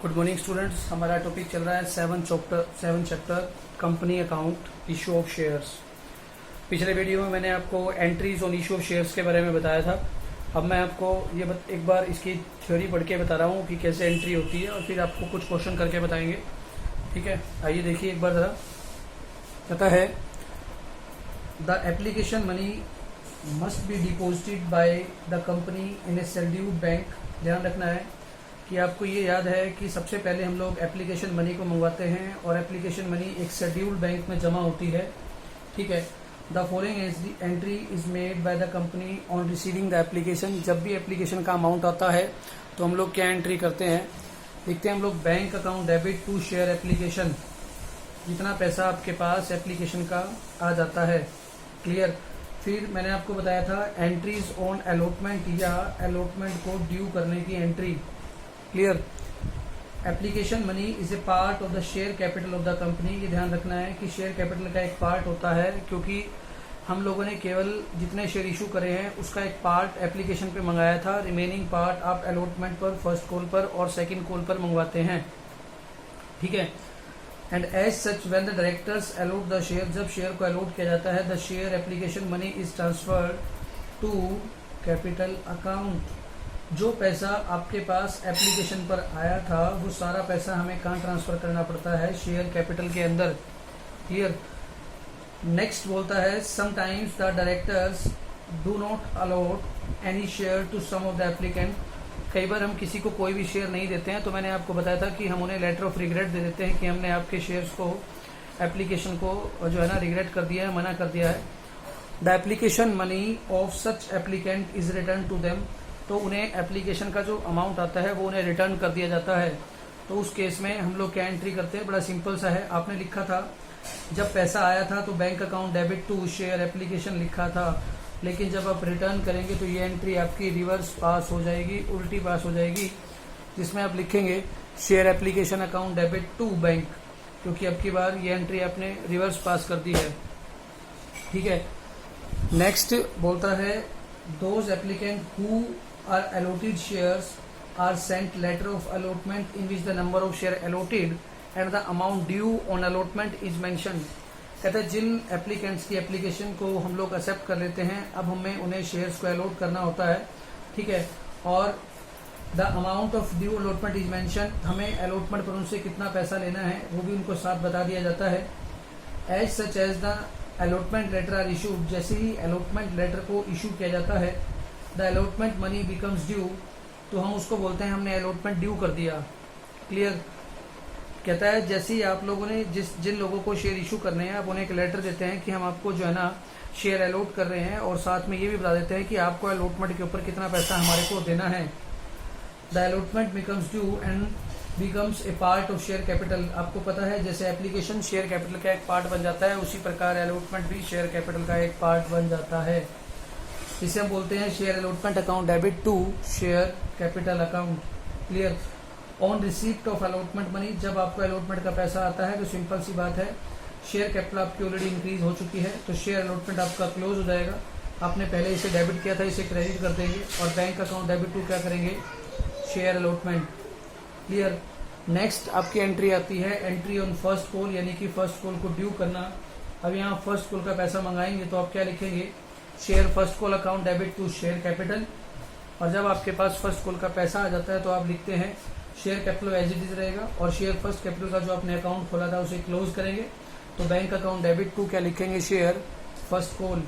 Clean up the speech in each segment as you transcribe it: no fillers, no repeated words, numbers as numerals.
Good morning students. हमारा topic चल रहा है seven chapter company account issue of shares. पिछले वीडियो में मैंने आपको entries on issue of shares के बारे में बताया था। अब मैं आपको एक बार इसकी थ्योरी पढ़ के बता रहा हूँ कि कैसे एंट्री होती है और फिर आपको कुछ क्वेश्चन करके बताएंगे। ठीक है, आइए देखिए एक बार ज़रा। कहता है the application money must be deposited by the company in A scheduled bank. ध्यान रखना है कि आपको ये याद है कि सबसे पहले हम लोग एप्लीकेशन मनी को मंगवाते हैं और एप्लीकेशन मनी एक शेड्यूल्ड बैंक में जमा होती है। ठीक है, the following entry is made by the company on receiving the application. जब भी एप्लीकेशन का अमाउंट आता है तो हम लोग क्या एंट्री करते हैं, देखते हैं हम लोग bank account debit to share application. जितना पैसा आपके पास एप्लीकेशन का आ जाता है, क्लियर। फिर मैंने आपको बताया था एंट्रीज ऑन अलॉटमेंट या अलॉटमेंट को ड्यू करने की entry, clear. Application money is a part of the share capital of the company. ये ध्यान रखना है कि शेयर कैपिटल का एक पार्ट होता है, क्योंकि हम लोगों ने केवल जितने शेयर इशू करे हैं उसका एक पार्ट एप्लीकेशन पे मंगाया था। रिमेनिंग पार्ट आप अलॉटमेंट पर, फर्स्ट कॉल पर और सेकंड कॉल पर मंगवाते हैं। ठीक है, and as such when the directors allot the share, जब शेयर को अलॉट किया जाता है, the share application money is transferred to capital account. जो पैसा आपके पास एप्लीकेशन पर आया था वो सारा पैसा हमें कहाँ ट्रांसफर करना पड़ता है, शेयर कैपिटल के अंदर, क्लियर। नेक्स्ट बोलता है sometimes the directors do not allot any share to some of the applicant. कई बार हम किसी को कोई भी शेयर नहीं देते हैं, तो मैंने आपको बताया था कि हम उन्हें लेटर ऑफ रिग्रेट दे देते हैं कि हमने आपके शेयर्स को, एप्लीकेशन को जो है ना रिग्रेट कर दिया है, मना कर दिया है। The application money of such applicant is return to them. तो उन्हें एप्लीकेशन का जो अमाउंट आता है वो उन्हें रिटर्न कर दिया जाता है। तो उस केस में हम लोग क्या एंट्री करते हैं, बड़ा सिंपल सा है। आपने लिखा था जब पैसा आया था तो bank account debit to share application लिखा था, लेकिन जब आप रिटर्न करेंगे तो ये एंट्री आपकी रिवर्स पास हो जाएगी, उल्टी पास हो जाएगी, जिसमें आप लिखेंगे share application account debit to bank, क्योंकि अब की बार ये एंट्री आपने रिवर्स पास कर दी है। ठीक है, नेक्स्ट बोलता है those applicant who are allotted shares are sent letter of allotment in which the number of share allotted and the amount due on allotment is mentioned। कहते हैं जिन एप्लीकेंट्स की एप्लीकेशन को हम लोग एक्सेप्ट कर लेते हैं, अब हमें उन्हें शेयर्स को अलॉट करना होता है। ठीक है, और the amount of due allotment is mention, हमें अलॉटमेंट पर उनसे कितना पैसा लेना है वो भी उनको साथ बता दिया जाता है। As such as the allotment letter are issued, जैसे ही अलॉटमेंट लेटर को इशू किया जाता है, the allotment money becomes due, तो हम उसको बोलते हैं हमने अलॉटमेंट ड्यू कर दिया, क्लियर। कहता है जैसे ही आप लोगों ने जिन लोगों को शेयर इशू करने हैं, आप उन्हें एक लेटर देते हैं कि हम आपको जो है ना शेयर अलॉट कर रहे हैं, और साथ में ये भी बता देते हैं कि आपको अलॉटमेंट के ऊपर कितना पैसा हमारे को देना है। The allotment becomes due and becomes a part of share capital. आपको पता है जैसे एप्लीकेशन शेयर कैपिटल का एक पार्ट बन जाता है, उसी प्रकार अलॉटमेंट भी शेयर कैपिटल का एक पार्ट बन जाता है। इसे हम बोलते हैं share allotment account debit to share capital account, clear. On receipt of allotment money, जब आपको अलॉटमेंट का पैसा आता है तो सिंपल सी बात है, शेयर कैपिटल आपकी ऑलरेडी इंक्रीज हो चुकी है, तो शेयर अलॉटमेंट आपका क्लोज हो जाएगा। आपने पहले इसे डेबिट किया था, इसे क्रेडिट कर देंगे, और बैंक अकाउंट डेबिट टू क्या करेंगे, शेयर अलॉटमेंट, क्लियर। नेक्स्ट आपकी एंट्री आती है एंट्री ऑन फर्स्ट कॉल, यानी कि फर्स्ट कॉल को ड्यू करना। अब यहाँ फर्स्ट कॉल का पैसा मंगाएंगे तो आप क्या लिखेंगे, share first call account debit to share capital. और जब आपके पास फर्स्ट कॉल का पैसा आ जाता है तो आप लिखते हैं share capital as it is रहेगा, और शेयर फर्स्ट कैपिटल का जो आपने अकाउंट खोला था उसे क्लोज करेंगे, तो बैंक अकाउंट डेबिट टू क्या लिखेंगे, share first call.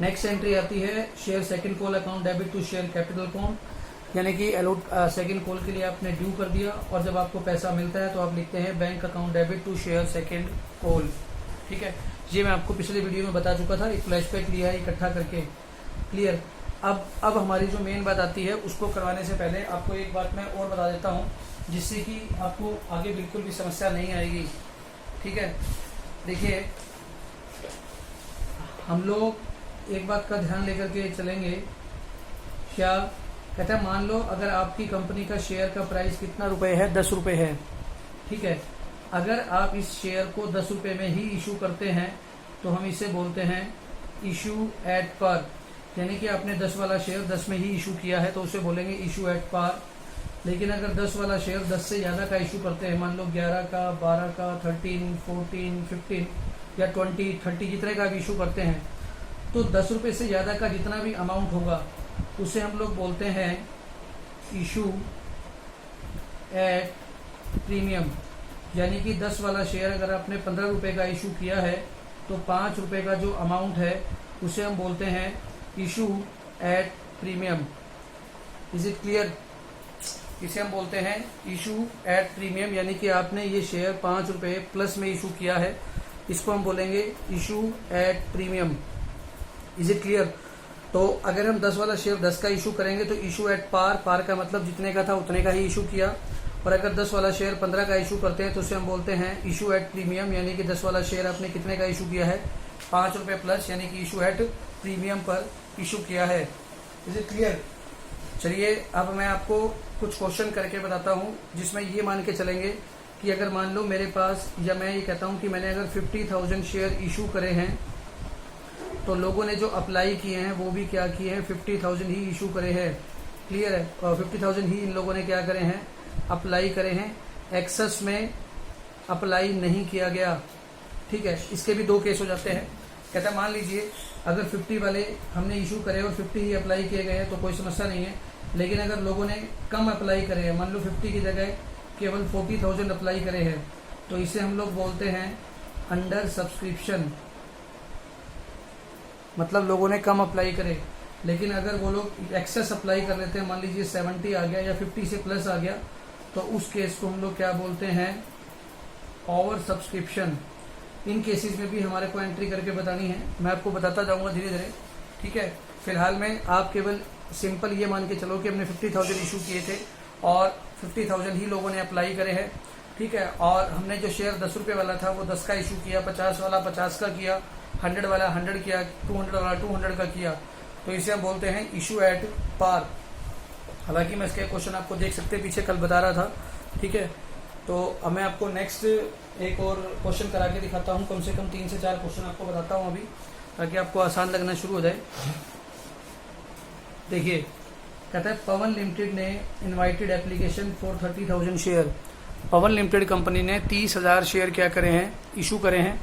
Next entry आती है share second call account debit to share capital account, यानी कि सेकंड कॉल के लिए आपने ड्यू कर दिया, और जब आपको पैसा मिलता है तो आप लिखते हैं bank account debit to share second call. ठीक है, ये मैं आपको पिछले वीडियो में बता चुका था, एक फ्लैशबैक लिया है इकट्ठा करके, क्लियर। अब हमारी जो मेन बात आती है उसको करवाने से पहले आपको एक बात मैं और बता देता हूँ, जिससे कि आपको आगे बिल्कुल भी समस्या नहीं आएगी। ठीक है, देखिए हम लोग एक बात का ध्यान लेकर के चलेंगे। क्या कहते हैं, मान लो अगर आपकी कंपनी का शेयर का प्राइस कितना रुपए है, 10 रुपए है। ठीक है, अगर आप इस शेयर को 10 रुपए में ही इशू करते हैं तो हम इसे बोलते हैं इशू एट पार, यानी कि आपने 10 वाला शेयर 10 में ही इशू किया है तो उसे बोलेंगे इशू एट पार। लेकिन अगर 10 वाला शेयर 10 से ज़्यादा का इशू करते हैं, मान लो 11 का, 12 का, 13, 14, 15 या 20, 30 जितने का भी इशू करते हैं, तो 10 रुपये से ज़्यादा का जितना भी अमाउंट होगा उसे हम लोग बोलते हैं इशू एट प्रीमियम। यानी कि 10 वाला शेयर अगर आपने 15 रुपये का इशू किया है तो 5 रुपये का जो अमाउंट है उसे हम बोलते हैं issue at premium. Is it clear? इसे हम बोलते हैं इशू एट प्रीमियम, यानी कि आपने ये शेयर 5 रुपये प्लस में इशू किया है, इसको हम बोलेंगे issue at premium. Is it clear? तो अगर हम 10 वाला शेयर 10 का इशू करेंगे तो इशू एट पार, पार का मतलब जितने का था उतने का ही इशू किया। और अगर 10 वाला शेयर 15 का इशू करते हैं तो उसे हम बोलते हैं इशू एट प्रीमियम, यानी कि 10 वाला शेयर आपने कितने का इशू किया है, 5 रुपये प्लस, यानी कि इशू एट प्रीमियम पर इशू किया है। Is it clear? चलिए अब मैं आपको कुछ क्वेश्चन करके बताता हूँ जिसमें ये मान के चलेंगे कि अगर मान लो मेरे पास, या मैं ये कहता हूँ कि मैंने अगर 50,000 शेयर इशू करे हैं तो लोगों ने जो अप्लाई किए हैं वो भी क्या किए हैं, 50,000 ही इशू करे हैं। क्लियर है? और 50,000 ही इन लोगों ने क्या करे हैं, अप्लाई करे हैं, एक्सेस में अप्लाई नहीं किया गया। ठीक है, इसके भी 2 केस हो जाते हैं। कहता है मान लीजिए अगर 50 वाले हमने इशू करे और 50 ही अप्लाई किए गए हैं तो कोई समस्या नहीं है, लेकिन अगर लोगों ने कम अप्लाई करे हैं, मान लो 50 की जगह केवल 40,000 अप्लाई करे हैं, तो इसे हम लोग बोलते हैं अंडर सब्सक्रिप्शन। मतलब लोगों ने कम अप्लाई करे, लेकिन अगर वो लोग एक्सेस अप्लाई कर लेते हैं, मान लीजिए 70 आ गया या 50 से प्लस आ गया, तो उस केस को हम लोग क्या बोलते हैं, ओवर सब्सक्रिप्शन। इन केसेस में भी हमारे को एंट्री करके बतानी है, मैं आपको बताता जाऊंगा धीरे धीरे। ठीक है, फिलहाल में आप केवल सिंपल ये मान के चलो कि हमने 50,000 इशू किए थे और 50,000 ही लोगों ने अप्लाई करे हैं। ठीक है, और हमने जो शेयर 10 रुपये वाला था वो 10 का इशू किया, 50 वाला 50 का किया, 100 वाला 100 किया, 200 वाला 200 का किया, तो इसे हम बोलते हैं इशू एट पार। हालांकि मैं इसके क्वेश्चन आपको देख सकते पीछे कल बता रहा था। ठीक है, तो अब मैं आपको नेक्स्ट एक और क्वेश्चन करा के दिखाता हूँ, कम से कम 3 से 4 क्वेश्चन आपको बताता हूँ अभी, ताकि आपको आसान लगना शुरू हो जाए। देखिए, कहता है पवन लिमिटेड ने invited application for 30,000 share. Pawan limited company ने 30,000 शेयर क्या करे हैं, इशू करे हैं।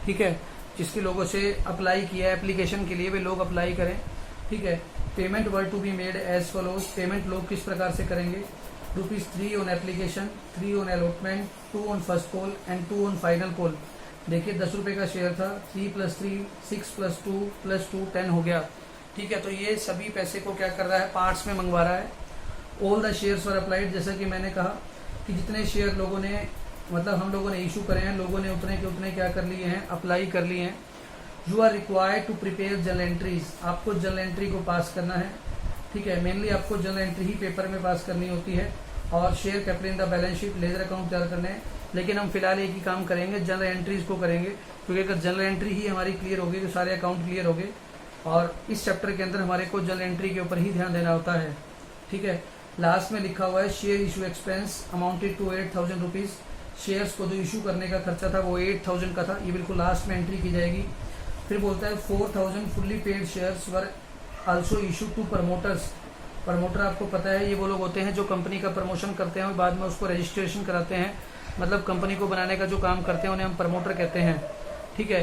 ठीक है, जिसके लोगों से अप्लाई किया है एप्लीकेशन के लिए, वे लोग अप्लाई करें। ठीक है, payment were to be made as follows. Payment लोग किस प्रकार से करेंगे, ₹3 on application, 3 on allotment, 2 on first call and 2 on final call. देखिए 10 रुपये का शेयर था, 3 + 3 6 + 2 + 2 10 हो गया। ठीक है, तो ये सभी पैसे को क्या कर रहा है, पार्ट्स में मंगवा रहा है। All the shares were applied, जैसा कि मैंने कहा कि जितने शेयर लोगों ने, मतलब हम लोगों ने इशू करे हैं, लोगों ने उतने के उतने क्या कर लिए हैं, अप्लाई कर लिए हैं। You are required to prepare journal entries. आपको जर्नल एंट्री को पास करना है। ठीक है, मेनली आपको जर्नल एंट्री ही पेपर में पास करनी होती है, और share capital in the balance sheet, ledger account तैयार करने हैं। लेकिन हम फिलहाल एक ही काम करेंगे, जर्नल एंट्रीज को करेंगे, क्योंकि अगर जर्नल एंट्री ही हमारी क्लियर होगी तो सारे अकाउंट क्लियर हो गए। और इस चैप्टर के अंदर हमारे को जर्नल एंट्री के ऊपर ही ध्यान देना होता है। ठीक है, लास्ट में लिखा हुआ है share issue expense amounted to 8,000 rupees. Shares को जो इशू करने का खर्चा था वो 8,000 का था, ये बिल्कुल लास्ट में एंट्री की जाएगी। फिर बोलता है 4,000 fully paid shares were also issue to promoters. Promoter आपको पता है ये वो लोग होते हैं जो कंपनी का प्रमोशन करते हैं और बाद में उसको रजिस्ट्रेशन कराते हैं, मतलब कंपनी को बनाने का जो काम करते हैं उन्हें हम प्रमोटर कहते हैं। ठीक है,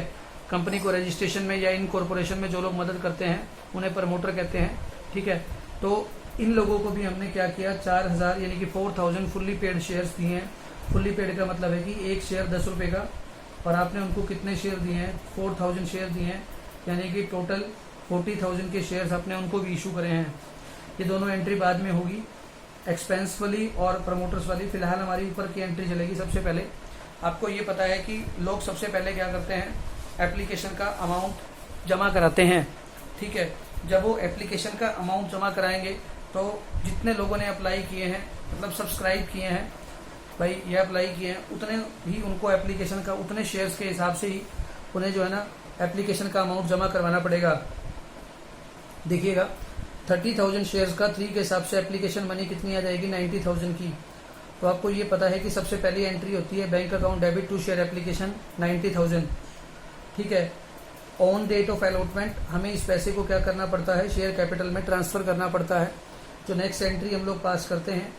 कंपनी को रजिस्ट्रेशन में या इन कॉर्पोरेशन में जो लोग मदद करते हैं उन्हें प्रमोटर कहते हैं। ठीक है, तो इन लोगों को भी हमने क्या किया, 4,000 यानी कि 4,000 फुल्ली पेड शेयर्स दिए हैं। फुल्ली पेड का मतलब है कि एक शेयर 10 रुपये का, और आपने उनको कितने शेयर दिए हैं, 4,000 शेयर दिए हैं, यानी कि टोटल 40,000 के शेयर्स आपने उनको भी इशू करे हैं। ये दोनों एंट्री बाद में होगी, एक्सपेंस वाली और प्रमोटर्स वाली। फिलहाल हमारी ऊपर की एंट्री चलेगी। सबसे पहले आपको ये पता है कि लोग सबसे पहले क्या करते हैं, एप्लीकेशन का अमाउंट जमा कराते हैं। ठीक है, जब वो एप्लीकेशन का अमाउंट जमा कराएंगे तो जितने लोगों ने अप्लाई किए हैं, मतलब सब्सक्राइब किए हैं, भाई ये अप्लाई किए हैं, उतने ही उनको एप्लीकेशन का, उतने शेयर्स के हिसाब से ही उन्हें जो है ना एप्लीकेशन का अमाउंट जमा करवाना पड़ेगा। देखिएगा 30,000 शेयर्स का 3 के हिसाब से एप्लीकेशन मनी कितनी आ जाएगी, 90,000 की। तो आपको ये पता है कि सबसे पहली एंट्री होती है bank account debit to share application 90,000। ठीक है, ऑन डेट ऑफ अलॉटमेंट हमें इस पैसे को क्या करना पड़ता है, शेयर कैपिटल में ट्रांसफर करना पड़ता है। जो नेक्स्ट एंट्री हम लोग पास करते हैं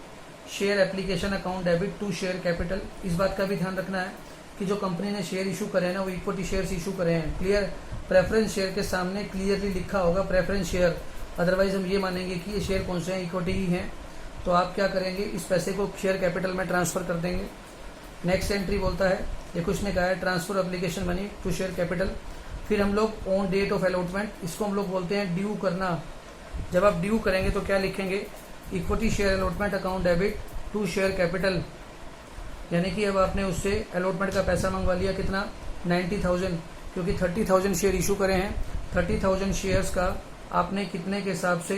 share application account debit to share capital. इस बात का भी ध्यान रखना है कि जो कंपनी ने शेयर इशू करे हैं ना वो इक्विटी शेयर्स इशू करे हैं। क्लियर, प्रेफरेंस शेयर के सामने क्लियरली लिखा होगा प्रेफरेंस शेयर, अदरवाइज हम ये मानेंगे कि ये शेयर कौन से हैं, इक्विटी ही हैं। तो आप क्या करेंगे, इस पैसे को शेयर कैपिटल में ट्रांसफर कर देंगे। नेक्स्ट एंट्री बोलता है, देखो इसने कहा है transfer application money to share capital. फिर हम लोग ऑन डेट ऑफ अलॉटमेंट, इसको हम लोग बोलते हैं ड्यू करना। जब आप ड्यू करेंगे तो क्या लिखेंगे, equity share allotment account debit to share capital, यानी कि अब आपने उससे अलॉटमेंट का पैसा मंगवा लिया, कितना 90,000, क्योंकि 30,000 शेयर इशू करे हैं। 30,000 शेयर्स का आपने कितने के हिसाब से,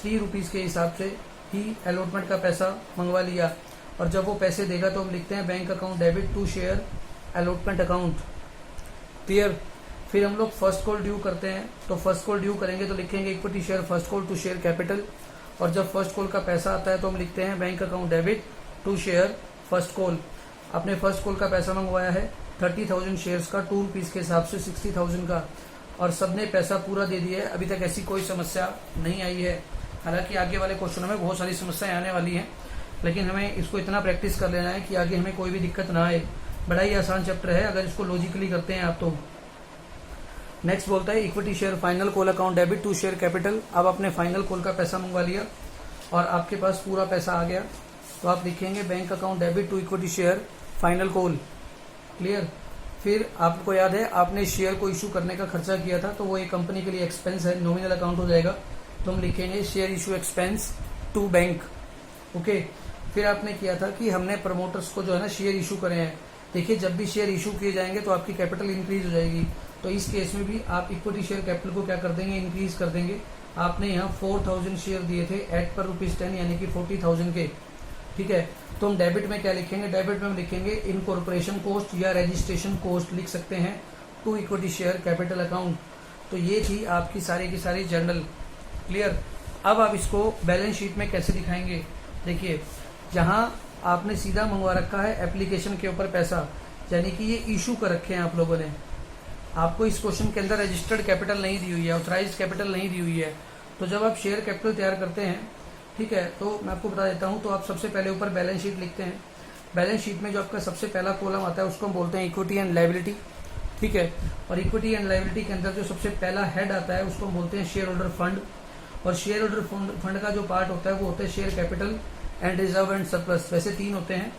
3 रुपीज़ के हिसाब से ही अलॉटमेंट का पैसा मंगवा लिया। और जब वो पैसे देगा तो हम लिखते हैं bank account debit to share allotment account. Clear. फिर हम लोग फर्स्ट कॉल ड्यू करते हैं, तो फर्स्ट कॉल ड्यू करेंगे तो लिखेंगे equity share first call to share capital. और जब फर्स्ट कॉल का पैसा आता है तो हम लिखते हैं bank account debit to share first call. आपने फर्स्ट कॉल का पैसा मंगवाया है 30,000 शेयर्स का, 2 रुपीज़ के हिसाब से 60,000 का, और सबने पैसा पूरा दे दिया है। अभी तक ऐसी कोई समस्या नहीं आई है। हालांकि आगे वाले क्वेश्चनों में बहुत सारी समस्याएं आने वाली हैं, लेकिन हमें इसको इतना प्रैक्टिस कर लेना है कि आगे हमें कोई भी दिक्कत ना आए। बड़ा ही आसान चैप्टर है अगर इसको लॉजिकली करते हैं आप तो। नेक्स्ट बोलता है equity share final call account debit to share capital. अब आपने फाइनल कॉल का पैसा मंगवा लिया और आपके पास पूरा पैसा आ गया, तो आप लिखेंगे bank account debit to equity share final call. Clear. फिर आपको याद है आपने शेयर को इशू करने का खर्चा किया था, तो वो एक कंपनी के लिए एक्सपेंस है, नॉमिनल अकाउंट हो जाएगा, तो हम लिखेंगे share issue expense to bank. Okay. फिर आपने किया था कि हमने प्रमोटर्स को जो है ना शेयर इशू करे हैं। देखिए जब भी शेयर इशू किए जाएंगे तो आपकी कैपिटल इंक्रीज हो जाएगी, तो इस केस में भी आप इक्विटी शेयर कैपिटल को क्या कर देंगे, इंक्रीज कर देंगे। आपने यहाँ 4,000 शेयर दिए थे एट पर ₹10, यानी कि 40,000 के। ठीक है, तो हम डेबिट में क्या लिखेंगे, डेबिट में हम लिखेंगे इनकॉर्पोरेशन कॉस्ट या रजिस्ट्रेशन कॉस्ट लिख सकते हैं to equity share capital account. तो ये थी आपकी सारी की सारी जनरल। क्लियर। अब आप इसको बैलेंस शीट में कैसे दिखाएंगे, देखिए जहां आपने सीधा मंगवा रखा है एप्लीकेशन के ऊपर पैसा, यानी कि ये इशू कर रखे हैं आप लोगों ने। आपको इस क्वेश्चन के अंदर रजिस्टर्ड कैपिटल नहीं दी हुई है, ऑथराइज्ड कैपिटल नहीं दी हुई है। तो जब आप शेयर कैपिटल तैयार करते हैं, ठीक है, तो मैं आपको बता देता हूं, तो आप सबसे पहले ऊपर बैलेंस शीट लिखते हैं। बैलेंस शीट में जो आपका सबसे पहला कॉलम आता है उसको हम बोलते हैं इक्विटी एंड लायबिलिटी। ठीक है, और इक्विटी एंड लायबिलिटी के अंदर जो सबसे पहला हेड आता है उसको हम बोलते हैं शेयर होल्डर फंड। और शेयर होल्डर फंड का जो पार्ट होता है वो होता है share capital and reserve and surplus. वैसे 3 होते हैं,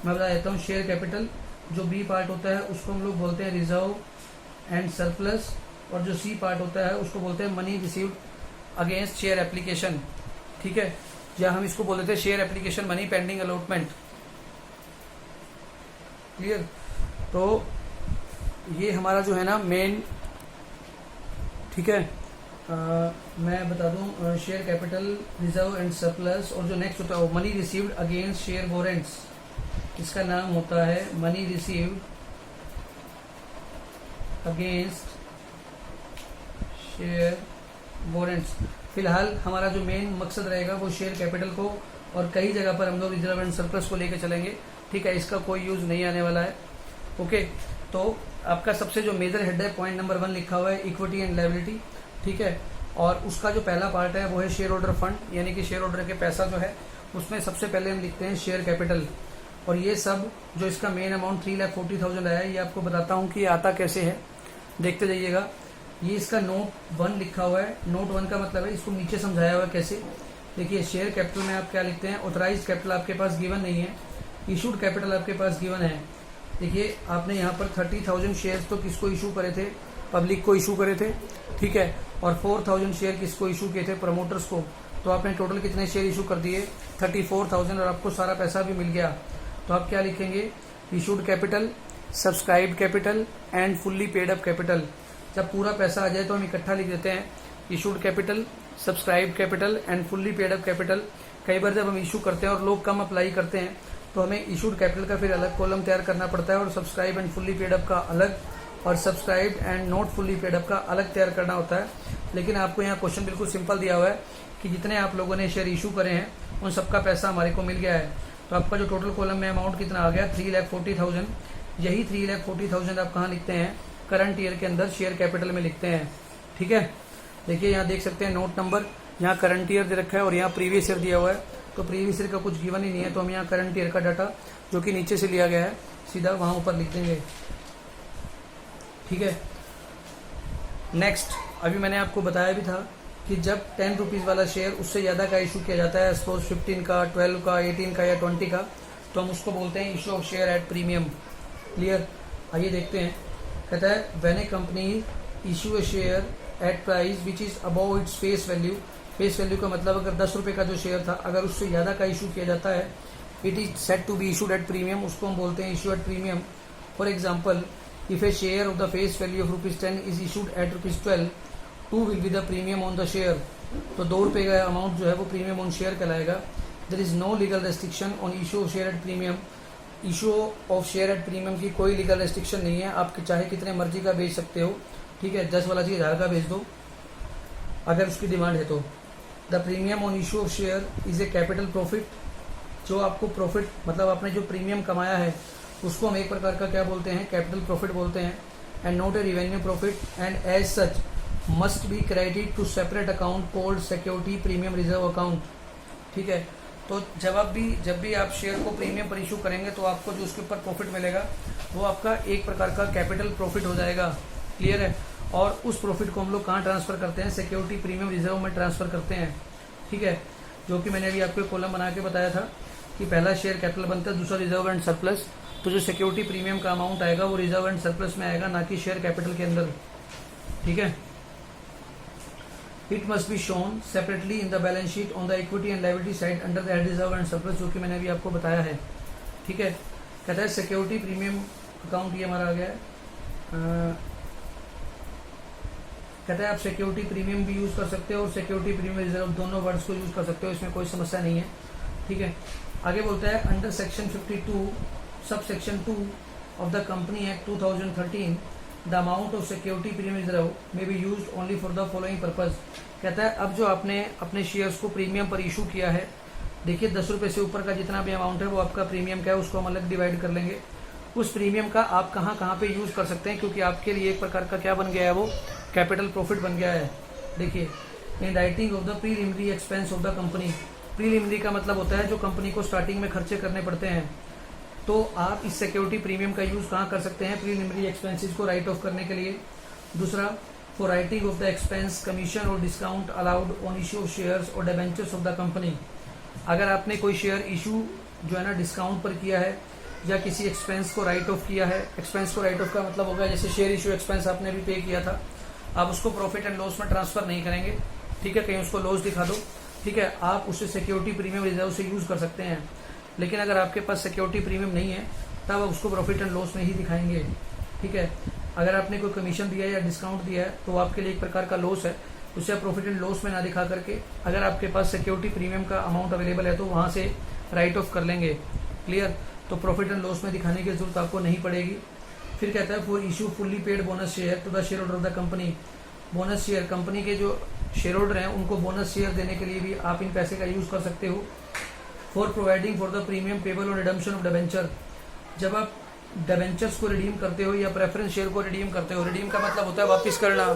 मैं बता देता हूँ। शेयर कैपिटल जो बी पार्ट होता है उसको हम लोग बोलते हैं रिजर्व एंड सरप्लस, और जो सी पार्ट होता है उसको बोलते हैं money received against share application. ठीक है, या हम इसको बोल देते हैं share application money pending allotment. Clear. तो ये हमारा जो है ना मेन, ठीक है, मैं बता दूं share capital reserve and surplus, और जो नेक्स्ट होता है वो money received against share warrants. इसका नाम होता है money received against share warrants. फिलहाल हमारा जो मेन मकसद रहेगा वो शेयर कैपिटल को, और कई जगह पर हम लोग रिजर्व एंड सरप्लस को लेकर चलेंगे। ठीक है, इसका कोई यूज नहीं आने वाला है। ओके, तो आपका सबसे जो मेजर हेड है पॉइंट नंबर 1 लिखा हुआ है इक्विटी एंड लायबिलिटी। ठीक है, और उसका जो पहला पार्ट है वो है शेयर होल्डर फंड, यानी कि शेयर होल्डर के पैसा जो है उसमें सबसे पहले हम लिखते हैं शेयर कैपिटल। और ये सब जो इसका मेन अमाउंट 3,40,000 आया है, ये आपको बताता हूँ कि आता कैसे है, देखते जाइएगा। ये इसका नोट 1 लिखा हुआ है। नोट 1 का मतलब है, इसको नीचे समझाया हुआ है कैसे। देखिए शेयर कैपिटल में आप क्या लिखते हैं, ऑथराइज्ड कैपिटल आपके पास गिवन नहीं है, इशूड कैपिटल आपके पास गिवन है। देखिए आपने यहाँ पर 30,000 शेयर्स तो किसको इशू करे थे, पब्लिक को इशू करे थे। ठीक है, और 4,000 शेयर किसको इशू किए थे, प्रमोटर्स को। तो आपने टोटल कितने शेयर इशू कर दिए, 34,000, और आपको सारा पैसा भी मिल गया। तो आप क्या लिखेंगे, issued capital, subscribed capital and fully paid up capital. जब पूरा पैसा आ जाए तो हम इकट्ठा लिख देते हैं issued capital, subscribed capital and fully paid up capital. कई बार जब हम इशू करते हैं और लोग कम अप्लाई करते हैं तो हमें इशूड कैपिटल का फिर अलग कॉलम तैयार करना पड़ता है, और subscribe and fully paid up का अलग, और subscribe and not fully paid up का अलग तैयार करना होता है। लेकिन आपको यहाँ क्वेश्चन बिल्कुल सिंपल दिया हुआ है कि जितने आप लोगों ने शेयर इशू करे हैं उन सबका पैसा हमारे को मिल गया है। तो आपका जो टोटल कॉलम में अमाउंट कितना आ गया, 3,40,000। यही 3,40,000 आप कहाँ लिखते हैं, करंट ईयर के अंदर शेयर कैपिटल में लिखते हैं। ठीक है, देखिए यहाँ देख सकते हैं नोट नंबर, यहाँ करंट ईयर दे रखा है और यहाँ प्रीवियस ईयर दिया हुआ है। तो प्रीवियस ईयर का कुछ गिवन ही नहीं है, तो हम यहाँ करंट ईयर का डाटा जो कि नीचे से लिया गया है सीधा वहाँ ऊपर लिख देंगे। ठीक है। नेक्स्ट, अभी मैंने आपको बताया भी था कि जब 10 रुपीज़ वाला शेयर उससे ज़्यादा का इशू किया जाता है, सपोज 15 का, 12 का, 18 का या 20 का, तो हम उसको बोलते हैं issue of share at premium. Clear. आइए देखते हैं। कहता है when A company issue A share at price which is above its face value. Face value का मतलब अगर 10 रुपये का जो शेयर था, अगर उससे ज़्यादा का इशू किया जाता है, it is set to be issued at premium, उसको हम बोलते हैं issue at premium. For example, if a share of the face value of ₹10 is issued at ₹12, 2 will be the premium on the share. तो 2 रुपये का amount जो है वो प्रीमियम ऑन शेयर कहलाएगा। There is no legal restriction on issue of share at premium. Issue of share at premium की कोई legal restriction नहीं है, आप चाहे कितने मर्जी का बेच सकते हो। ठीक है, 10 वाला चीज 1000 का बेच दो अगर उसकी डिमांड है तो। The premium on issue of share is a capital profit. जो आपको प्रॉफिट मतलब आपने जो प्रीमियम कमाया है उसको हम एक प्रकार का क्या बोलते हैं, कैपिटल प्रॉफिट बोलते हैं। And not a revenue profit and as such must be credit to separate account called security premium reserve account. ठीक है, तो जब भी आप शेयर को प्रीमियम पर इशू करेंगे तो आपको जो उसके ऊपर प्रॉफिट मिलेगा वो आपका एक प्रकार का कैपिटल प्रॉफिट हो जाएगा। क्लियर है। और उस प्रॉफिट को हम लोग कहाँ ट्रांसफर करते हैं, सिक्योरिटी प्रीमियम रिजर्व में ट्रांसफर करते हैं। ठीक है, जो कि मैंने अभी आपको कॉलम बना के बताया था कि पहला शेयर कैपिटल बनता है, दूसरा रिजर्व एंड सरप्लस। तो जो सिक्योरिटी प्रीमियम का अमाउंट आएगा वो रिजर्व एंड सरप्लस में आएगा, ना कि शेयर कैपिटल के अंदर। ठीक है। It must be shown separately in the balance sheet on the equity and liability side under the head reserve and surplus, जो कि मैंने अभी आपको बताया है। ठीक है। कहता है सिक्योरिटी प्रीमियम अकाउंट, ये हमारा आ गया है। कहता है आप सिक्योरिटी प्रीमियम भी यूज कर सकते हो और सिक्योरिटी प्रीमियम रिजर्व, दोनों वर्ड्स को यूज कर सकते हो, इसमें कोई समस्या नहीं है। ठीक है। आगे बोलता है under section 52 sub section 2 of the company act 2013 the amount of security premium reserve may be used only for the following purpose. कहता है अब जो आपने अपने शेयर्स को प्रीमियम पर इशू किया है, देखिए 10 रुपये से ऊपर का जितना भी अमाउंट है वो आपका प्रीमियम का है, उसको हम अलग डिवाइड कर लेंगे। उस प्रीमियम का आप कहाँ कहाँ पे यूज कर सकते हैं, क्योंकि आपके लिए एक प्रकार का क्या बन गया है, वो कैपिटल प्रॉफिट बन गया है। देखिए, in writing off the preliminary expense of the company. Preliminary का मतलब होता है जो कंपनी को स्टार्टिंग में खर्चे करने पड़ते हैं, तो आप इस सिक्योरिटी प्रीमियम का यूज कहाँ कर सकते हैं, प्रीलिमिनरी एक्सपेंसेस को राइट ऑफ करने के लिए। दूसरा, for writing off the expense commission और discount allowed on issue of shares और डिबेंचर्स ऑफ द कंपनी। अगर आपने कोई शेयर इशू जो है ना डिस्काउंट पर किया है या किसी एक्सपेंस को राइट ऑफ किया है, एक्सपेंस को राइट ऑफ का मतलब होगा जैसे शेयर इशू एक्सपेंस आपने भी पे किया था, आप उसको प्रॉफिट एंड लॉस में ट्रांसफर नहीं करेंगे। ठीक है, कहीं उसको लॉस दिखा दो। ठीक है, आप उसे सिक्योरिटी प्रीमियम रिजर्व से यूज कर सकते हैं। लेकिन अगर आपके पास सिक्योरिटी प्रीमियम नहीं है तब आप उसको प्रॉफिट एंड लॉस में ही दिखाएंगे। ठीक है, अगर आपने कोई कमीशन दिया है या डिस्काउंट दिया है तो आपके लिए एक प्रकार का लॉस है, उसे आप प्रॉफिट एंड लॉस में ना दिखा करके अगर आपके पास सिक्योरिटी प्रीमियम का अमाउंट अवेलेबल है तो वहां से राइट ऑफ कर लेंगे। क्लियर। तो प्रॉफिट एंड लॉस में दिखाने की जरूरत आपको नहीं पड़ेगी। फिर कहता है for issue fully paid bonus share to the share holder of the company. Bonus share, company के जो शेयर होल्डर हैं उनको बोनस शेयर देने के लिए भी आप इन पैसे का यूज कर सकते हो। For providing for the premium payable और रिडम्पशन ऑफ डिबेंचर। जब आप डिबेंचर्स को रिडीम करते हो या प्रेफरेंस शेयर को रिडीम करते हो, रिडीम का मतलब होता है वापस करना।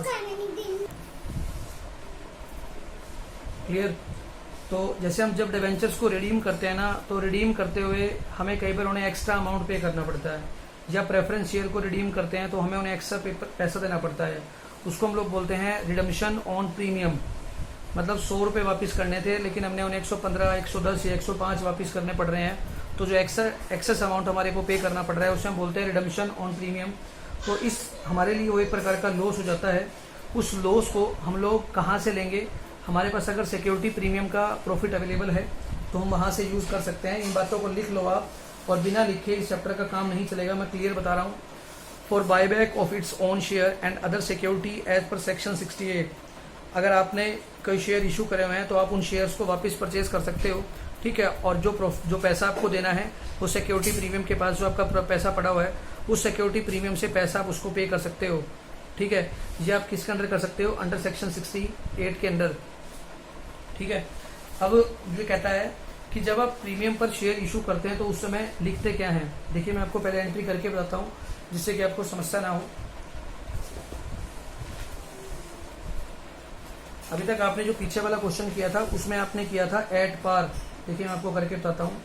क्लियर। तो जैसे हम जब डिबेंचर्स को रिडीम करते हैं ना, तो रिडीम करते हुए हमें कई बार उन्हें एक्स्ट्रा अमाउंट पे करना पड़ता है, या प्रेफरेंस शेयर को रिडीम करते हैं तो हमें उन्हें एक्स्ट्रा पैसा देना पड़ता है। उसको हम लोग बोलते हैं रिडम्पशन ऑन प्रीमियम। मतलब 100 रुपये वापस करने थे लेकिन हमने उन्हें 115, 110 या 105 वापस करने पड़ रहे हैं, तो जो एक्सेस अमाउंट हमारे को पे करना पड़ रहा है उसे हम बोलते हैं रिडम्पशन ऑन प्रीमियम। तो इस हमारे लिए वो एक प्रकार का लॉस हो जाता है। उस लॉस को हम लोग कहाँ से लेंगे, हमारे पास अगर सिक्योरिटी प्रीमियम का प्रॉफिट अवेलेबल है तो हम वहाँ से यूज कर सकते हैं। इन बातों को लिख लो आप, और बिना लिखे इस चैप्टर का काम नहीं चलेगा, मैं क्लियर बता रहा हूँ। For buyback of its own share and other security as per section 68। अगर आपने कोई शेयर इशू करे हुए हैं तो आप उन शेयर्स को वापस परचेज कर सकते हो। ठीक है, और जो पैसा आपको देना है वो सिक्योरिटी प्रीमियम के पास जो आपका पैसा पड़ा हुआ है उस सिक्योरिटी प्रीमियम से पैसा आप उसको पे कर सकते हो। ठीक है, ये आप किसके अंडर कर सकते हो, अंडर सेक्शन 68 के अंदर। ठीक है, अब ये कहता है कि जब आप प्रीमियम पर शेयर इशू करते हैं तो उस समय लिखते क्या हैं। देखिए, मैं आपको पहले एंट्री करके बताता हूँ जिससे कि आपको समस्या ना हो। अभी तक आपने जो पीछे वाला क्वेश्चन किया था उसमें आपने किया था एट पार, देखिए मैं आपको करके बताता हूँ।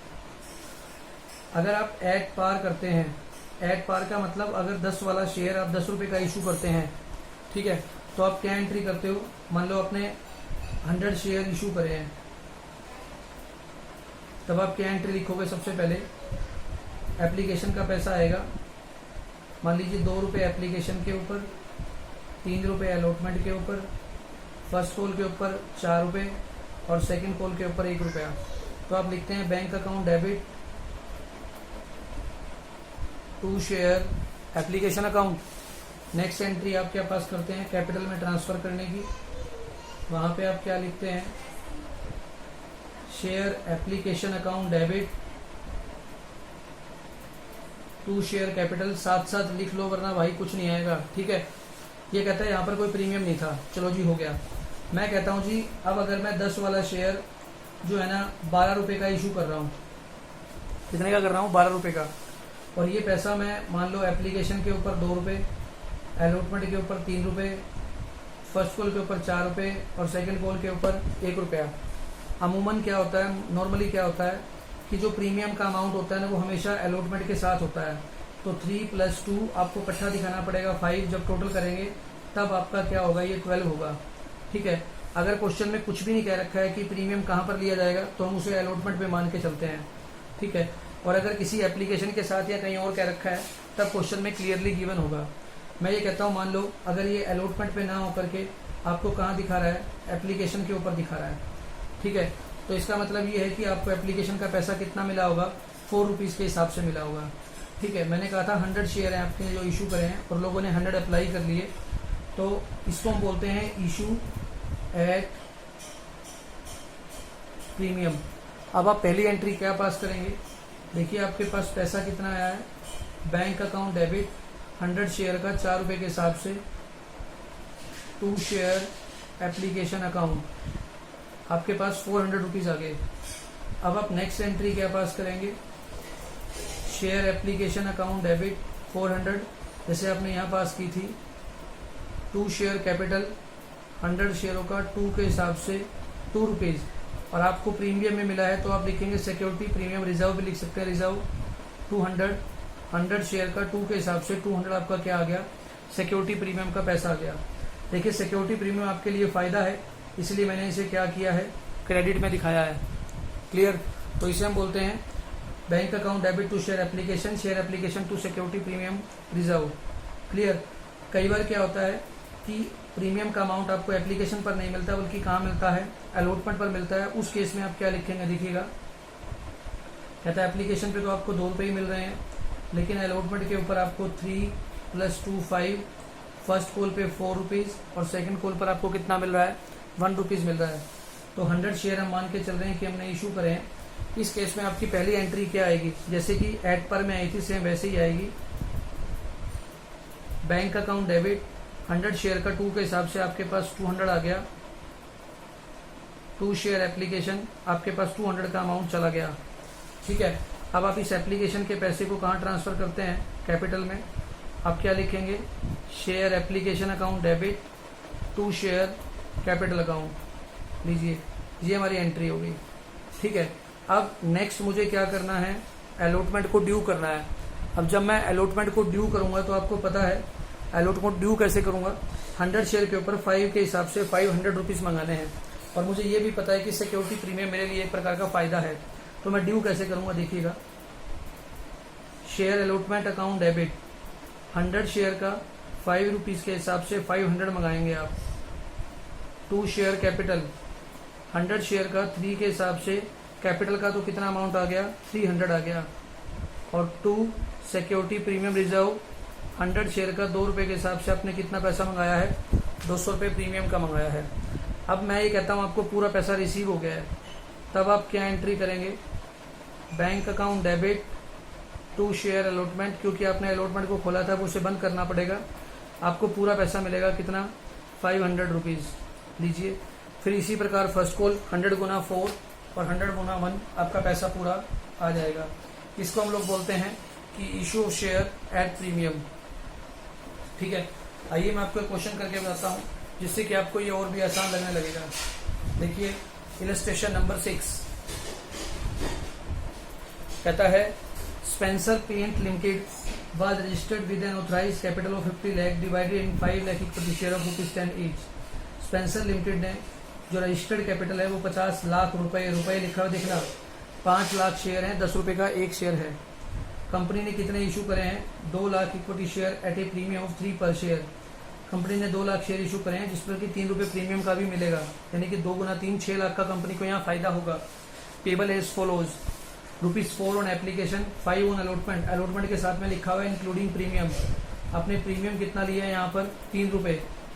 अगर आप एट पार करते हैं, एट पार का मतलब अगर 10 वाला शेयर आप 10 रुपये का इशू करते हैं, ठीक है, तो आप क्या एंट्री करते हो, मान लो आपने 100 शेयर इशू करे हैं, तब आप क्या एंट्री लिखोगे, सबसे पहले एप्लीकेशन का पैसा आएगा, मान लीजिए 2 रुपये एप्लीकेशन के ऊपर, 3 रुपये अलॉटमेंट के ऊपर, फर्स्ट कॉल के ऊपर 4 रुपये और सेकंड कॉल के ऊपर 1 रुपया। तो आप लिखते हैं bank account debit to share application account. Next entry आप क्या पास करते हैं, कैपिटल में ट्रांसफर करने की, वहां पे आप क्या लिखते हैं, share application account debit to share capital, साथ साथ लिख लो वरना भाई कुछ नहीं आएगा, ठीक है। ये कहता है यहाँ पर कोई प्रीमियम नहीं था, चलो जी हो गया। मैं कहता हूँ जी अब अगर मैं 10 वाला शेयर जो है ना 12 रुपये का इशू कर रहा हूँ, कितने का कर रहा हूँ, 12 रुपये का, और ये पैसा मैं मान लो एप्लीकेशन के ऊपर 2 रुपये, अलॉटमेंट के ऊपर 3 रुपये, फर्स्ट कॉल के ऊपर 4 रुपये और सेकंड कॉल के ऊपर 1 रुपया। अमूमन क्या होता है, नॉर्मली क्या होता है कि जो प्रीमियम का अमाउंट होता है ना वो हमेशा अलॉटमेंट के साथ होता है। तो 3 + 2 आपको इकट्ठा दिखाना पड़ेगा, 5 जब टोटल करेंगे तब आपका क्या होगा, ये 12 होगा, ठीक है। अगर क्वेश्चन में कुछ भी नहीं कह रखा है कि प्रीमियम कहाँ पर लिया जाएगा तो हम उसे अलॉटमेंट पे मान के चलते हैं, ठीक है। और अगर किसी एप्लीकेशन के साथ या कहीं और कह रखा है तब क्वेश्चन में क्लियरली गिवन होगा। मैं ये कहता हूँ मान लो अगर ये अलॉटमेंट पे ना होकर के आपको कहाँ दिखा रहा है, एप्लीकेशन के ऊपर दिखा रहा है, ठीक है, तो इसका मतलब ये है कि आपको एप्लीकेशन का पैसा कितना मिला होगा, 4 रुपीज़ के हिसाब से मिला होगा, ठीक है। मैंने कहा था 100 शेयर हैं आपके जो इशू करे हैं और लोगों ने 100 अप्लाई कर लिए, तो इसको हम बोलते हैं इशू एट प्रीमियम। अब आप पहली एंट्री क्या पास करेंगे, देखिए आपके पास पैसा कितना आया है, बैंक अकाउंट डेबिट 100 शेयर का 4 रुपये के हिसाब से टू शेयर एप्लीकेशन अकाउंट, आपके पास 400 रुपीज़ आ गए। अब आप नेक्स्ट एंट्री क्या पास करेंगे, शेयर एप्लीकेशन अकाउंट डेबिट 400, जैसे आपने यहाँ पास की थी, टू शेयर कैपिटल 100 शेयरों का 2 के हिसाब से 2 रुपीज़, और आपको प्रीमियम में मिला है तो आप लिखेंगे सिक्योरिटी प्रीमियम, रिजर्व भी लिख सकते हैं, रिजर्व 200, 100 शेयर का 2 के हिसाब से 200 आपका क्या आ गया, सिक्योरिटी प्रीमियम का पैसा आ गया। देखिए सिक्योरिटी प्रीमियम आपके लिए फ़ायदा है, इसलिए मैंने इसे क्या किया है, क्रेडिट में दिखाया है, क्लियर। तो इसे हम बोलते हैं bank account debit to share application to security premium reserve, clear. कई बार क्या होता है कि प्रीमियम का अमाउंट आपको एप्लीकेशन पर नहीं मिलता बल्कि कहाँ मिलता है, अलॉटमेंट पर मिलता है। उस केस में आप क्या लिखेंगे, देखिएगा कहता है एप्लीकेशन पे तो आपको 2 रुपये ही मिल रहे हैं, लेकिन अलॉटमेंट के ऊपर आपको 3 + 2 5, फर्स्ट कॉल पे 4 रुपीज़ और सेकंड कॉल पर आपको कितना मिल रहा है, 1 रुपीज़ मिल रहा है। तो 100 शेयर हम मान के चल रहे हैं कि हमने इशू करे हैं। इस केस में आपकी पहली एंट्री क्या आएगी, जैसे कि एड पर में आई थी सेम वैसे ही आएगी, बैंक अकाउंट डेबिट 100 शेयर का 2 के हिसाब से आपके पास 200 आ गया, टू शेयर एप्लीकेशन आपके पास 200 का अमाउंट चला गया, ठीक है। अब आप इस एप्लीकेशन के पैसे को कहाँ ट्रांसफर करते हैं, कैपिटल में। आप क्या लिखेंगे, share application account debit to share capital account, लीजिए ये हमारी एंट्री होगी, ठीक है। अब नेक्स्ट मुझे क्या करना है, अलॉटमेंट को ड्यू करना है। अब जब मैं अलॉटमेंट को ड्यू करूंगा तो आपको पता है अलॉटमेंट ड्यू कैसे करूंगा, 100 शेयर के ऊपर 5 के हिसाब से 500 रुपीज़ मंगाने हैं, और मुझे ये भी पता है कि सिक्योरिटी प्रीमियम मेरे लिए एक प्रकार का फायदा है। तो मैं ड्यू कैसे करूंगा, देखिएगा share allotment account debit 100 share का 5 रुपीज़ के हिसाब से 500 मंगाएंगे आप, टू शेयर कैपिटल 100 शेयर का 3 के हिसाब से, कैपिटल का तो कितना अमाउंट आ गया, 300 आ गया, और to security premium reserve 100 share का 2 रुपये के हिसाब से आपने कितना पैसा मंगाया है, 200 रुपये प्रीमियम का मंगाया है। अब मैं ये कहता हूँ आपको पूरा पैसा रिसीव हो गया है, तब आप क्या एंट्री करेंगे, bank account debit to share allotment, क्योंकि आपने अलॉटमेंट को खोला था वो उसे बंद करना पड़ेगा, आपको पूरा पैसा मिलेगा कितना, 500 रुपीज़, लीजिए। फिर इसी प्रकार फर्स्ट कॉल 100 गुना 4 और 100 गुना 1 आपका पैसा पूरा आ जाएगा। इसको हम लोग बोलते हैं कि issue of share at premium, ठीक है। आइए मैं आपको क्वेश्चन करके बताता हूँ जिससे कि आपको ये और भी आसान लगने लगेगा। देखिए इलस्ट्रेशन नंबर 6, कहता है Spencer paint limited was registered with an authorized capital of 50 lakh divided in 5 lakh equity share of ₹10 each। Spencer limited ने जो रजिस्टर्ड कैपिटल है वो 50 लाख रुपए लिखा हुआ देखना, 5 लाख शेयर हैं, 10 रुपए का एक शेयर है। कंपनी ने कितने इशू करे हैं? 2 lakh equity share eight A premium of 3 पर शेयर। कंपनी ने 2 लाख शेयर इशू करे हैं जिस पर कि 3 रुपए प्रीमियम का भी मिलेगा, यानी कि 2 गुना 3 6 लाख का कंपनी को यहाँ फायदा होगा। Payable as follows ₹4 on application, 5 on allotment. Allotment के साथ में लिखा हुआ है इंक्लूडिंग प्रीमियम। आपने प्रीमियम कितना लिया है यहाँ पर? 3 रुपए।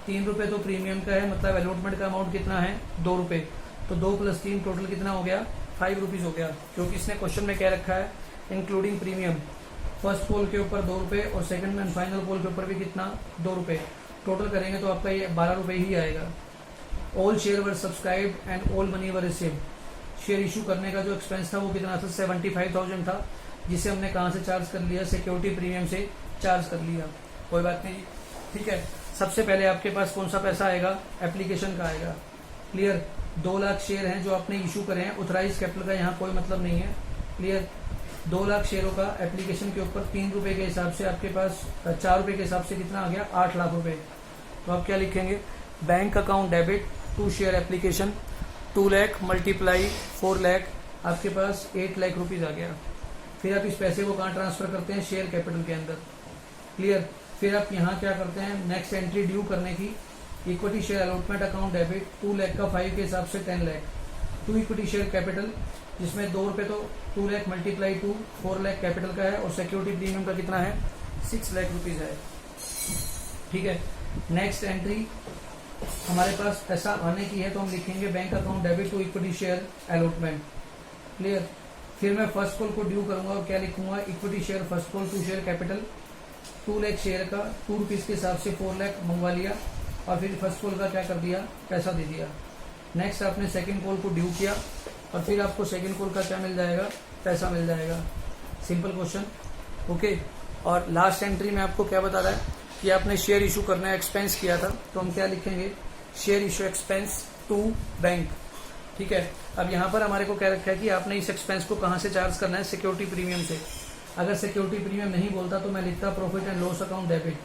3 रुपए तो प्रीमियम का है, मतलब अलॉटमेंट का अमाउंट कितना है? 2 रुपए। तो 2 + 3 टोटल कितना हो गया? 5 रुपीज हो गया, क्योंकि इसने क्वेश्चन में क्या रखा है? Including premium. फर्स्ट पोल के ऊपर 2 रुपए और सेकंड एंड फाइनल पोल के ऊपर भी कितना? 2 रुपए। टोटल करेंगे तो आपका ये 12 रुपए ही आएगा। All share were subscribed and all money were received. Share issue करने का जो एक्सपेंस था वो कितना था? 75,000 था, जिसे हमने कहाँ से चार्ज कर लिया? सिक्योरिटी प्रीमियम से चार्ज कर लिया। कोई बात नहीं, ठीक है। सबसे पहले आपके पास कौन सा पैसा आएगा? एप्लीकेशन का आएगा। क्लियर? 2 लाख शेयर हैं जो आपने इशू करे हैं, ऑथराइज कैपिटल का यहाँ कोई मतलब नहीं है। क्लियर? 2 लाख शेयरों का एप्लीकेशन के ऊपर 3 रुपए के हिसाब से आपके पास 4 रुपए के हिसाब से कितना आ गया? 8 लाख रुपए। तो आप क्या लिखेंगे? Bank account debit to share application 2 lakh multiply 4 lakh, आपके पास 8 लाख रुपीज आ गया। फिर आप इस पैसे को कहाँ ट्रांसफर करते हैं? शेयर कैपिटल के अंदर। क्लियर? फिर आप यहाँ क्या करते हैं? नेक्स्ट एंट्री ड्यू करने की, equity share allotment account debit 2 lakh का 5 के हिसाब से 10 लाख। 2 इक्विटी शेयर कैपिटल, जिसमें 2 रुपए तो 2 लाख मल्टीप्लाई 2 4 लाख कैपिटल का है, और सिक्योरिटी प्रीमियम का कितना है? 6 लाख रुपीज है। ठीक है। नेक्स्ट एंट्री हमारे पास पैसा आने की है, तो हम लिखेंगे bank account debit to equity share allotment. Clear? फिर मैं फर्स्ट कॉल को ड्यू करूंगा और क्या लिखूंगा? Equity share first call to share capital 2 lakh share का 2 रुपीज के हिसाब से 4 लाख मंगवा लिया, और फिर फर्स्ट कॉल का क्या कर दिया? पैसा दे दिया। नेक्स्ट आपने सेकंड कॉल को ड्यू किया, और फिर आपको सेकंड कॉल का क्या मिल जाएगा? पैसा मिल जाएगा। Simple question. ओके। और लास्ट एंट्री में आपको क्या बता रहा है कि आपने शेयर इशू करना है, एक्सपेंस किया था, तो हम क्या लिखेंगे? Share issue expense to bank. ठीक है। अब यहाँ पर हमारे को क्या रखा है कि आपने इस एक्सपेंस को कहाँ से चार्ज करना है? सिक्योरिटी प्रीमियम से। अगर सिक्योरिटी प्रीमियम नहीं बोलता तो मैं लिखता profit and loss account debit.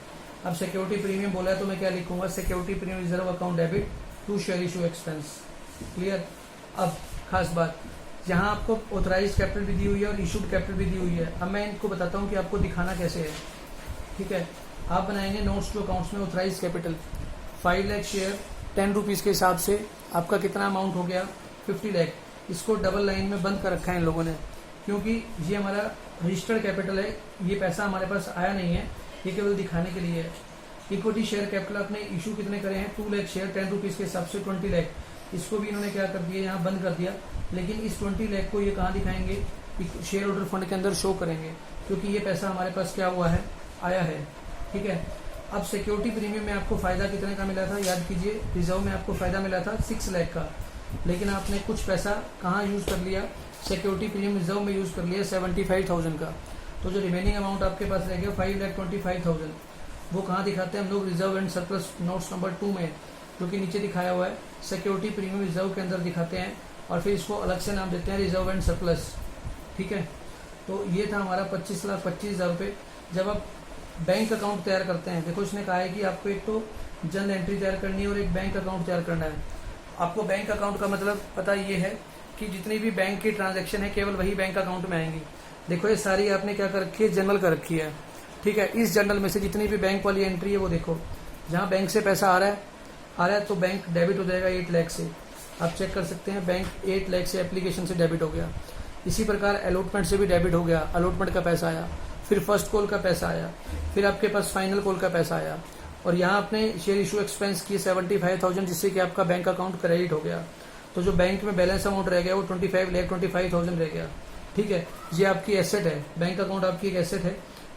अब सिक्योरिटी प्रीमियम बोला है तो मैं क्या लिखूंगा? Security premium reserve account debit to share issue expense. Clear? अब खास बात, यहाँ आपको ऑथराइज कैपिटल भी दी हुई है और इशूड कैपिटल भी दी हुई है। अब मैं इनको बताता हूँ कि आपको दिखाना कैसे है। ठीक है। आप बनाएंगे नोट्स टू अकाउंट्स में authorise capital 5 lakh share 10 rupees के हिसाब से आपका कितना अमाउंट हो गया? 50 लाख। इसको डबल लाइन में बंद कर रखा है इन लोगों ने, क्योंकि ये हमारा रजिस्टर्ड कैपिटल है, ये पैसा हमारे पास आया नहीं है, ये केवल दिखाने के लिए है। इक्विटी शेयर कैपिटल अपने इशू कितने करे हैं? 2 लाख शेयर 10 रुपीज के हिसाब से 20 लाख। इसको भी इन्होंने क्या कर दिया? यहाँ बंद कर दिया। लेकिन इस 20 लाख को ये कहाँ दिखाएंगे? शेयर होल्डर फंड के अंदर शो करेंगे, क्योंकि ये पैसा हमारे पास क्या हुआ है? आया है। ठीक है। अब सिक्योरिटी प्रीमियम में आपको फायदा कितने का मिला था? याद कीजिए, रिजर्व में आपको फायदा मिला था 6 लाख का, लेकिन आपने कुछ पैसा कहाँ यूज कर लिया? सिक्योरिटी प्रीमियम रिजर्व में यूज कर लिया 75,000 का। तो जो रिमेनिंग अमाउंट आपके पास रह गया 5,25,000, वो कहाँ दिखाते हैं हम लोग? Reserve and surplus notes number 2 में, जो कि नीचे दिखाया हुआ है। सिक्योरिटी प्रीमियम रिजर्व के अंदर दिखाते हैं, और फिर इसको अलग से नाम देते हैं रिजर्व एंड सरप्लस। ठीक है। तो ये था हमारा 25,25,000 रुपये। जब आप बैंक अकाउंट तैयार करते हैं, देखो इसने कहा है कि आपको एक तो जनरल एंट्री तैयार करनी है और एक बैंक अकाउंट तैयार करना है। आपको बैंक अकाउंट का मतलब पता ये है कि जितनी भी बैंक की ट्रांजैक्शन है केवल वही बैंक अकाउंट में आएंगी। देखो ये सारी आपने क्या कर रखी है? जनरल कर रखी है। ठीक है। इस जनरल में से जितनी भी बैंक वाली एंट्री है वो देखो, जहाँ बैंक से पैसा आ रहा है तो बैंक डेबिट हो जाएगा 8 लाख से। आप चेक कर सकते हैं, बैंक 8 लाख से एप्लीकेशन से डेबिट हो गया। इसी प्रकार अलॉटमेंट से भी डेबिट हो गया, अलॉटमेंट का पैसा आया। फिर फर्स्ट कॉल का पैसा आया, फिर आपके पास फाइनल कॉल का पैसा आया, और यहाँ आपने शेयर इशू एक्सपेंस किए 75,000, जिससे कि आपका बैंक अकाउंट क्रेडिट हो गया। तो जो बैंक में बैलेंस अमाउंट रह गया वो 25,25,000 रह गया। ठीक है। ये आपकी एसेट है, बैंक अकाउंट आपकी एक एसेट है।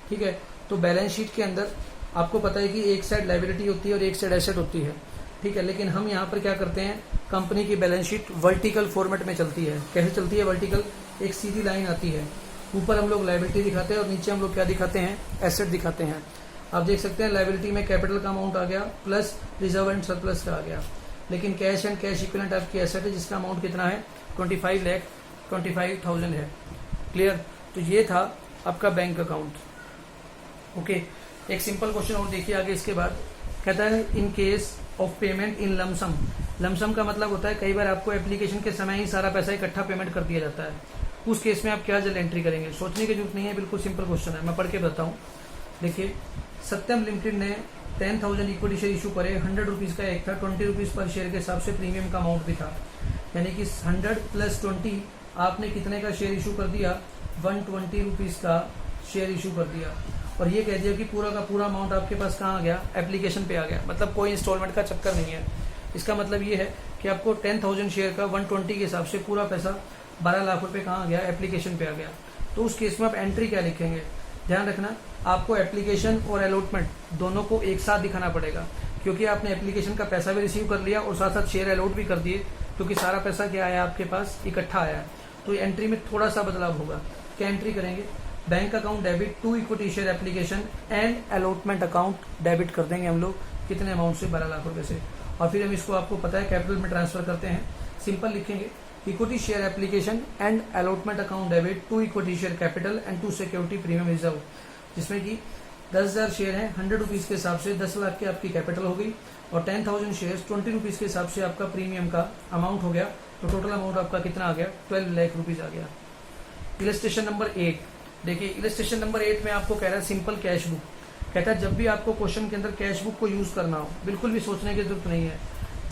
ठीक है। तो बैलेंस शीट के अंदर आपको पता है कि एक साइड लायबिलिटी होती है और एक साइड एसेट होती है। ठीक है। लेकिन हम यहाँ पर क्या करते हैं? कंपनी की बैलेंस शीट वर्टिकल फॉर्मेट में चलती है। कैसे चलती है? वर्टिकल, एक सीधी लाइन आती है, ऊपर हम लोग लायबिलिटी दिखाते हैं और नीचे हम लोग क्या दिखाते हैं? एसेट दिखाते हैं। आप देख सकते हैं लायबिलिटी में कैपिटल का अमाउंट आ गया प्लस रिजर्व एंड सरप्लस का आ गया, लेकिन कैश एंड कैश इक्विवेलेंट आपकी एसेट है जिसका अमाउंट कितना है? 25,25,000 है। क्लियर? तो ये था आपका बैंक अकाउंट। ओके, एक सिंपल क्वेश्चन और देखिए आगे इसके बाद। कहता है in case of payment in lump sum. Lump sum का मतलब होता है कई बार आपको एप्लीकेशन के समय ही सारा पैसा इकट्ठा पेमेंट कर दिया जाता है, उस केस में आप क्या जल्द एंट्री करेंगे। सोचने की जरूरत नहीं है, बिल्कुल सिंपल क्वेश्चन है, मैं पढ़ के बताऊँ। देखिए, सत्यम लिमिटेड ने 10,000 इक्विटी शेयर इशू करे, 100 रुपीज़ का एक था, 20 रुपीज़ पर शेयर के हिसाब से प्रीमियम का अमाउंट भी था, यानी कि 100 + 20 आपने कितने का शेयर इशू कर दिया, 120 रुपीज़ का शेयर इशू कर दिया। और ये कह दिया कि पूरा का पूरा अमाउंट आपके पास कहाँ आ गया, एप्लीकेशन पे आ गया, मतलब कोई इंस्टॉलमेंट का चक्कर नहीं है। इसका मतलब ये है कि आपको 10,000 शेयर का 120 के हिसाब से पूरा पैसा 12 लाख रुपए कहाँ आ गया, एप्लीकेशन पे आ गया। तो उस केस में आप एंट्री क्या लिखेंगे, ध्यान रखना आपको एप्लीकेशन और अलॉटमेंट दोनों को एक साथ दिखाना पड़ेगा, क्योंकि आपने एप्लीकेशन का पैसा भी रिसीव कर लिया और साथ साथ शेयर अलॉट भी कर दिए, क्योंकि सारा पैसा क्या आया आपके पास, इकट्ठा आया है। तो एंट्री में थोड़ा सा बदलाव होगा। क्या एंट्री करेंगे, bank account debit to equity share application and allotment account debit कर देंगे हम लोग, कितने अमाउंट से, 12 लाख रुपए से। और फिर हम इसको, आपको पता है, कैपिटल में ट्रांसफर करते हैं। सिंपल लिखेंगे equity share application and allotment account debit to equity share capital and to security premium reserve, जिसमें कि 10,000 शेयर हैं, 100 रुपीज़ के हिसाब से 10 लाख की आपकी कैपिटल हो गई, और 10,000 शेयर 20 रुपीज़ के हिसाब से आपका प्रीमियम का अमाउंट हो गया। तो टोटल अमाउंट आपका कितना आ गया, 12 लाख रुपीज़ आ गया। इलस्ट्रेशन नंबर 8 देखिए, इलस्ट्रेशन नंबर 8 में आपको कह रहा है सिंपल कैश बुक। कहता है जब भी आपको क्वेश्चन के अंदर कैश बुक को यूज़ करना हो, बिल्कुल भी सोचने की जरूरत नहीं है,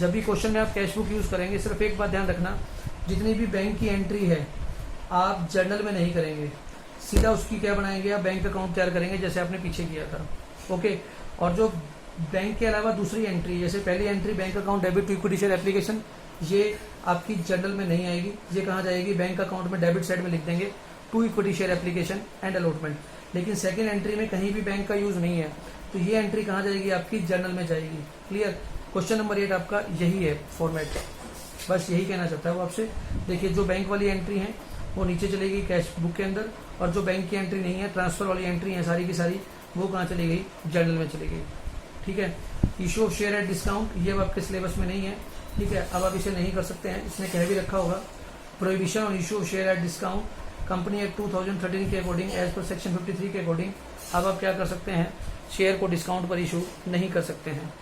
जब भी क्वेश्चन में आप कैश बुक यूज़ करेंगे, सिर्फ एक बात ध्यान रखना, जितनी भी बैंक की एंट्री है आप जर्नल में नहीं करेंगे, सीधा उसकी क्या बनाएंगे, आप बैंक अकाउंट तैयार करेंगे जैसे आपने पीछे किया था। ओके, और जो बैंक के अलावा दूसरी एंट्री, जैसे पहली entry bank account debit to equity share application, ये आपकी जर्नल में नहीं आएगी, ये कहाँ जाएगी, बैंक अकाउंट में डेबिट साइड में लिख देंगे to equity share application and allotment. लेकिन सेकेंड एंट्री में कहीं भी बैंक का यूज नहीं है, तो ये एंट्री कहाँ जाएगी, आपकी जर्नल में जाएगी। क्लियर, क्वेश्चन नंबर 8 आपका यही है फॉर्मेट, बस यही कहना चाहता है वो आपसे। देखिए, जो बैंक वाली एंट्री है वो नीचे चलेगी कैश बुक के अंदर, और जो बैंक की एंट्री नहीं है, ट्रांसफर वाली एंट्री है सारी की सारी, वो कहाँ चली गई, जर्नल में चली गई। ठीक है, issue of share at discount, ये अब आपके सिलेबस में नहीं है। ठीक है, अब आप इसे नहीं कर सकते हैं, इसने कह भी रखा होगा prohibition on issue of share at discount, company act 2013 के अकॉर्डिंग, एज पर सेक्शन 53 के अकॉर्डिंग अब आप क्या कर सकते हैं, शेयर को डिस्काउंट पर इशू नहीं कर सकते हैं।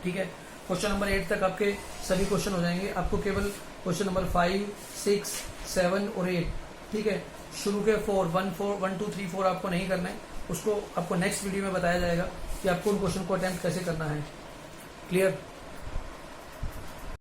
ठीक है, क्वेश्चन नंबर 8 तक आपके सभी क्वेश्चन हो जाएंगे, आपको केवल क्वेश्चन नंबर 5, 6, 7 और 8, ठीक है, शुरू के 4, 1, 2, 3, 4 आपको नहीं करना है, उसको आपको नेक्स्ट वीडियो में बताया जाएगा कि आपको उन क्वेश्चन को अटेम्प्ट कैसे करना है। क्लियर।